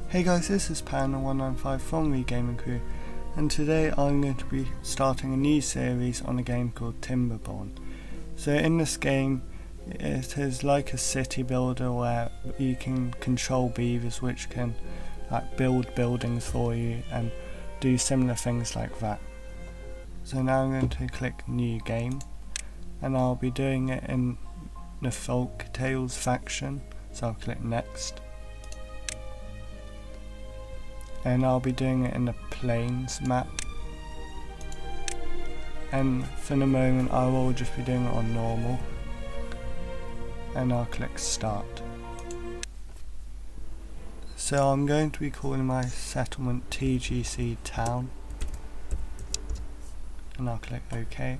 Hey guys, this is Panda195 from the Gaming Crew, and today I'm going to be starting a new series on a game called Timberborn. So in this game, it is like a city builder where you can control beavers which can build buildings for you and do similar things like that. So now I'm going to click New Game, and I'll be doing it in the Folk Tales faction, so I'll click Next. And I'll be doing it in the Plains map, and for the moment I will just be doing it on normal, and I'll click Start. So I'm going to be calling my settlement TGC Town, and I'll click OK.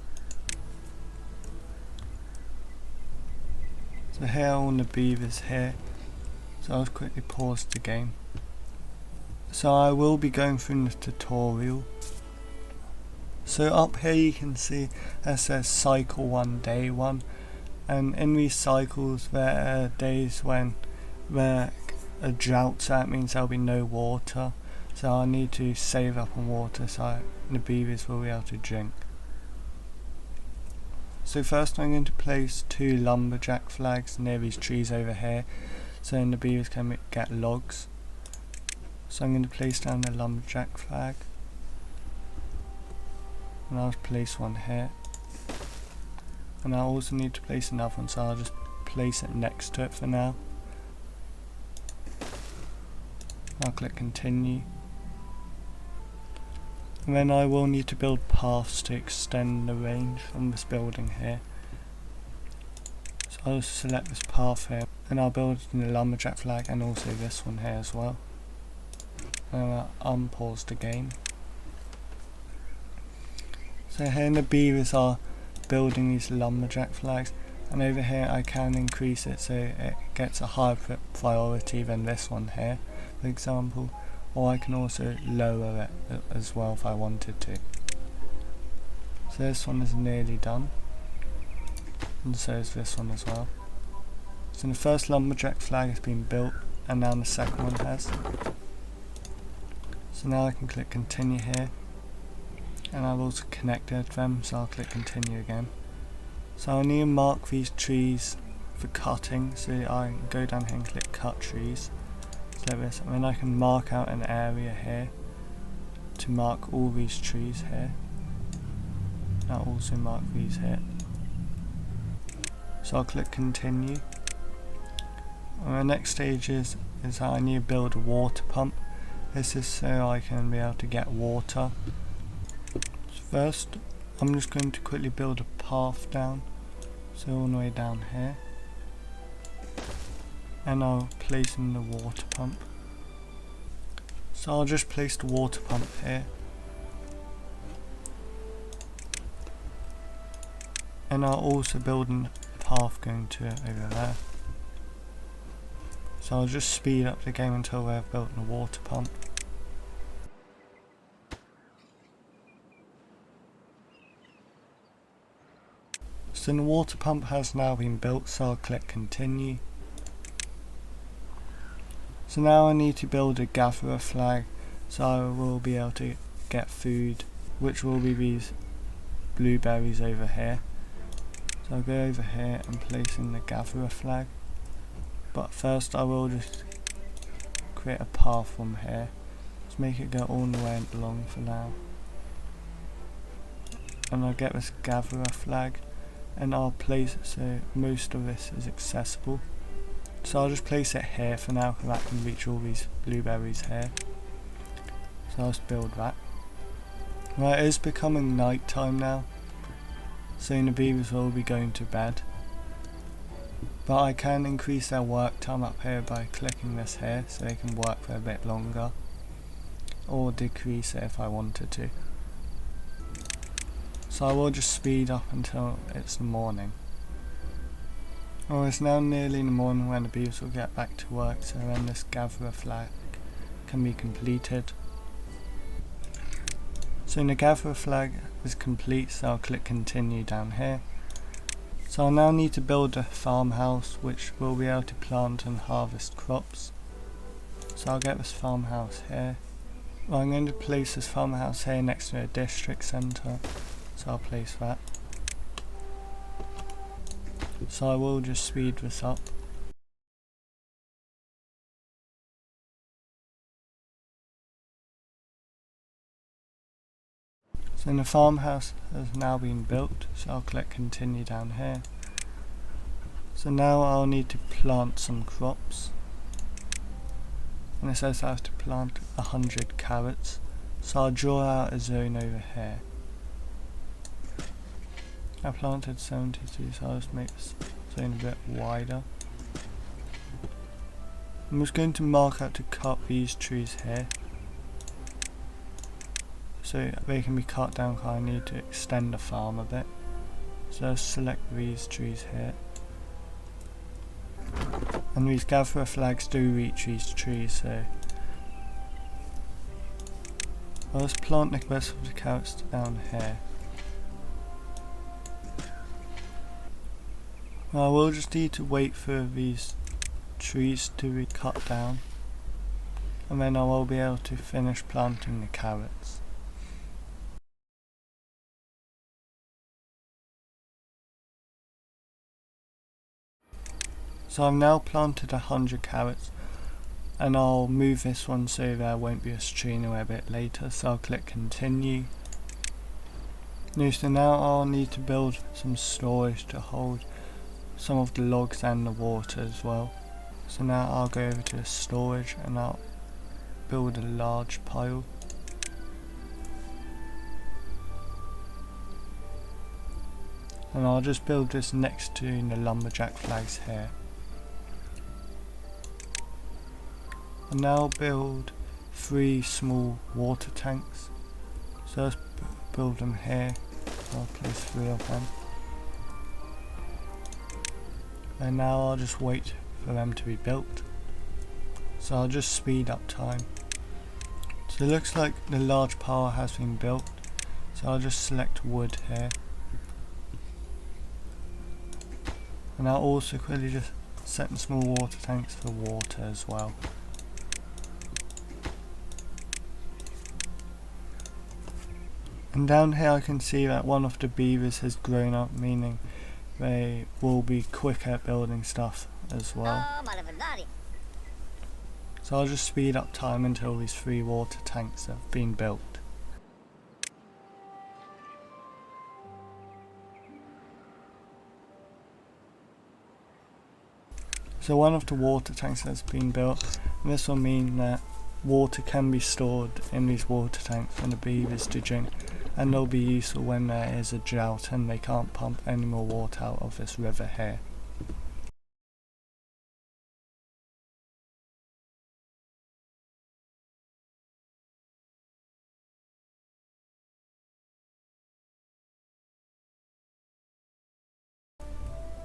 So here are all the beavers here, so I'll quickly pause the game. So I will be going through the tutorial. So up here you can see it says cycle 1, day 1, and in these cycles there are days when there are drought, so that means there'll be no water, so I need to save up on water so the beavers will be able to drink. So first I'm going to place 2 lumberjack flags near these trees over here, so then the beavers can get logs. So I'm going to place down the lumberjack flag, and I'll place one here, and I also need to place another one, so I'll just place it next to it for now. I'll click continue, and then I will need to build paths to extend the range from this building here. So I'll select this path here, and I'll build the lumberjack flag and also this one here as well. And I'll unpause the game. So here the beavers are building these lumberjack flags, and over here I can increase it so it gets a higher priority than this one here, for example, or I can also lower it as well if I wanted to. So this one is nearly done, and so is this one as well. So the first lumberjack flag has been built, and now the second one has. So now I can click continue here, and I've also connected them, so I'll click continue again. So I need to mark these trees for cutting, so I can go down here and click cut trees, like this, and then I can mark out an area here to mark all these trees here. I'll also mark these here. So I'll click continue. And the next stage is that I need to build a water pump. This is so I can be able to get water. So first, I'm just going to quickly build a path down, so all the way down here, and I'll place in the water pump. So I'll just place the water pump here, and I'll also build a path going to it over there. So I'll just speed up the game until we've built the water pump. So the water pump has now been built, so I'll click continue. So now I need to build a gatherer flag, so I will be able to get food, which will be these blueberries over here. So I'll go over here and place in the gatherer flag. But first I will just create a path from here. Let's make it go all the way along for now. And I'll get this gatherer flag, and I'll place it so most of this is accessible. So I'll just place it here for now, so that can reach all these blueberries here. So I'll just build that. Right, it is becoming night time now, so the beavers will be going to bed. But I can increase their work time up here by clicking this here, so they can work for a bit longer, or decrease it if I wanted to. So I will just speed up until it's the morning. Well, it's now nearly in the morning when the beavers will get back to work, so then this gatherer flag can be completed. So the gatherer flag is complete, so I'll click continue down here. So I'll now need to build a farmhouse which will be able to plant and harvest crops. So I'll get this farmhouse here. Well, I'm going to place this farmhouse here next to a district centre, so I'll place that. So I will just speed this up. So the farmhouse has now been built, so I'll click continue down here. So now I'll need to plant some crops. And it says I have to plant 100 carrots. So I'll draw out a zone over here. I planted 72, so I'll just make this zone a bit wider. I'm just going to mark out to cut these trees here, so they can be cut down because I need to extend the farm a bit. So I'll select these trees here. And these gatherer flags do reach these trees, so I'll just plant the rest of the carrots down here. Now I will just need to wait for these trees to be cut down, and then I will be able to finish planting the carrots. So I've now planted 100 carrots, and I'll move this one so there won't be a stream away a bit later, so I'll click continue. So now I'll need to build some storage to hold some of the logs and the water as well. So now I'll go over to storage and I'll build a large pile. And I'll just build this next to the lumberjack flags here. And now I'll build 3 small water tanks. So let's build them here. I'll place 3 of them. And now I'll just wait for them to be built. So I'll just speed up time. So it looks like the large pile has been built. So I'll just select wood here. And I'll also quickly just set the small water tanks for water as well. And down here I can see that one of the beavers has grown up, meaning they will be quicker at building stuff as well. So I'll just speed up time until these 3 water tanks have been built. So one of the water tanks has been built, and this will mean that water can be stored in these water tanks for the beavers to drink, and they'll be useful when there is a drought and they can't pump any more water out of this river here.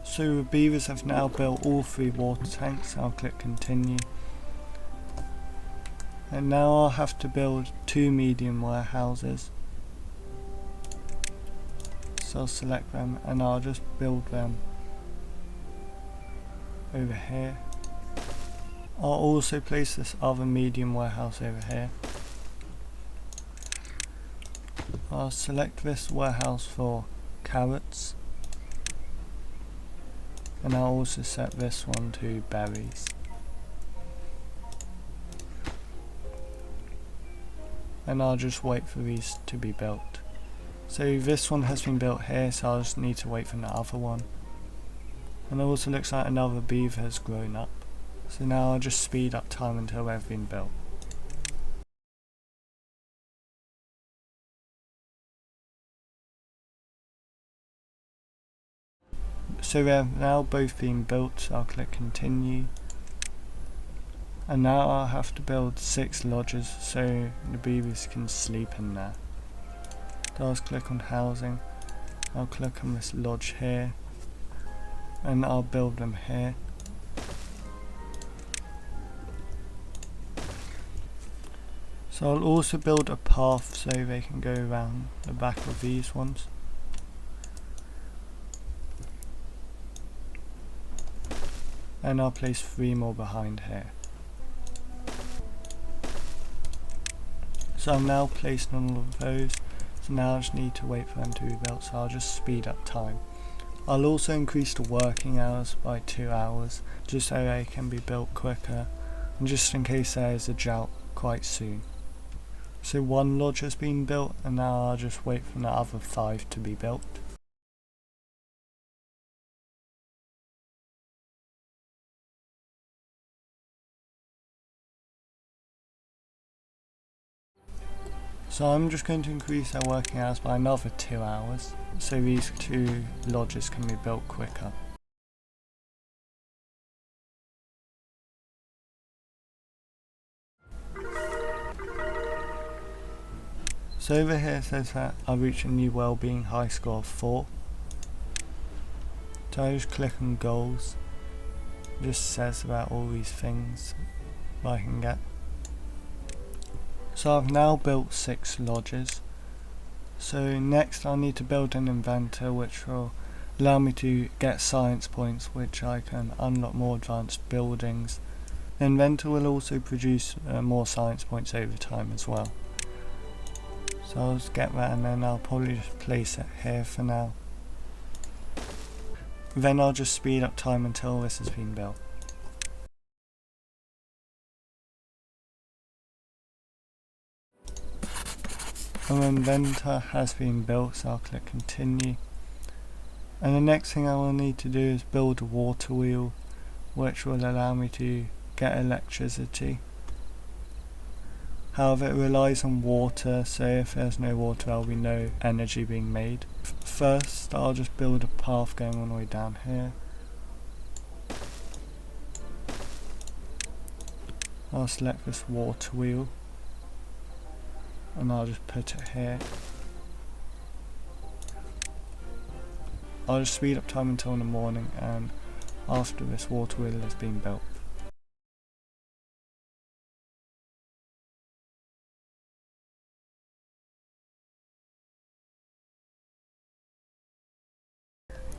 So the beavers have now built all 3 water tanks. I'll click continue. And now I'll have to build 2 medium warehouses. So I'll select them and I'll just build them over here. I'll also place this other medium warehouse over here. I'll select this warehouse for carrots. And I'll also set this one to berries. And I'll just wait for these to be built. So this one has been built here, so I'll just need to wait for the other one. And it also looks like another beaver has grown up. So now I'll just speed up time until they've been built. So they're now both being built, so I'll click continue. And now I'll have to build 6 lodges so the beavers can sleep in there. So I'll just click on housing, I'll click on this lodge here, and I'll build them here. So I'll also build a path so they can go around the back of these ones. And I'll place 3 more behind here. So I'm now placing all of those, so now I just need to wait for them to be built, so I'll just speed up time. I'll also increase the working hours by 2 hours, just so they can be built quicker, and just in case there is a drought quite soon. So 1 lodge has been built, and now I'll just wait for the other 5 to be built. So I'm just going to increase their working hours by another 2 hours, so these 2 lodges can be built quicker. So over here it says that I reached a new wellbeing high score of 4. So I just click on goals, it just says about all these things that I can get. So I've now built 6 lodges. So next I need to build an inventor which will allow me to get science points, which I can unlock more advanced buildings. The inventor will also produce more science points over time as well. So I'll just get that, and then I'll probably just place it here for now. Then I'll just speed up time until this has been built. Our inventor has been built, so I'll click continue. And the next thing I will need to do is build a water wheel, which will allow me to get electricity. However, it relies on water, so if there's no water there will be no energy being made. First I'll just build a path going all the way down here. I'll select this water wheel, and I'll just put it here. I'll just speed up time until the morning, and after this water wheel has been built.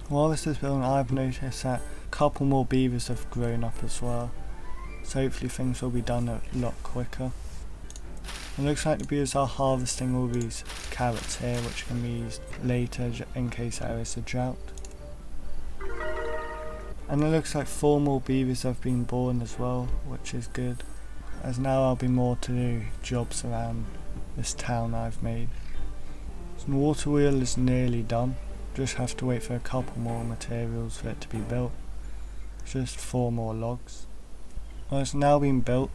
While this is building, I've noticed that a couple more beavers have grown up as well, so hopefully things will be done a lot quicker. It looks like the beavers are harvesting all these carrots here, which can be used later in case there is a drought. And it looks like 4 more beavers have been born as well, which is good, as now I'll be more to do jobs around this town I've made. So the water wheel is nearly done, just have to wait for a couple more materials for it to be built. Just 4 more logs. Well, it's now been built,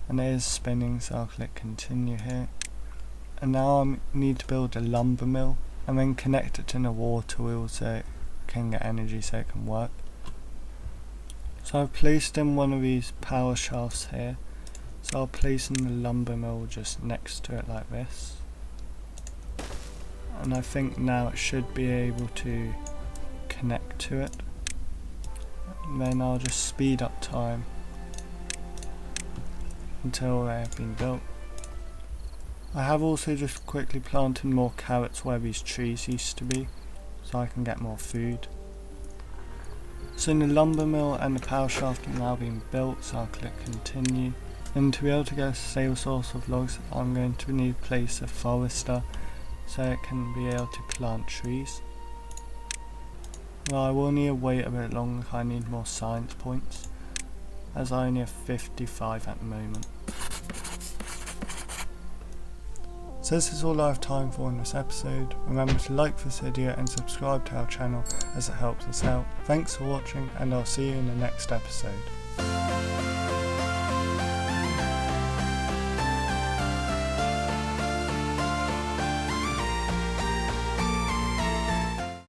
and it is spinning, so I'll click continue here. And now I need to build a lumber mill, and then connect it to the water wheel so it can get energy so it can work. So I've placed in one of these power shafts here, so I'll place in the lumber mill just next to it like this. And I think now it should be able to connect to it. And then I'll just speed up time until they have been built. I have also just quickly planted more carrots where these trees used to be, so I can get more food. So the lumber mill and the power shaft have now been built, so I'll click continue. And to be able to get a stable source of logs, I'm going to need to place a forester so it can be able to plant trees. Well, I will need to wait a bit longer, I need more science points, as I only have 55 at the moment. So this is all I have time for in this episode. Remember to like this video and subscribe to our channel as it helps us out. Thanks for watching, and I'll see you in the next episode.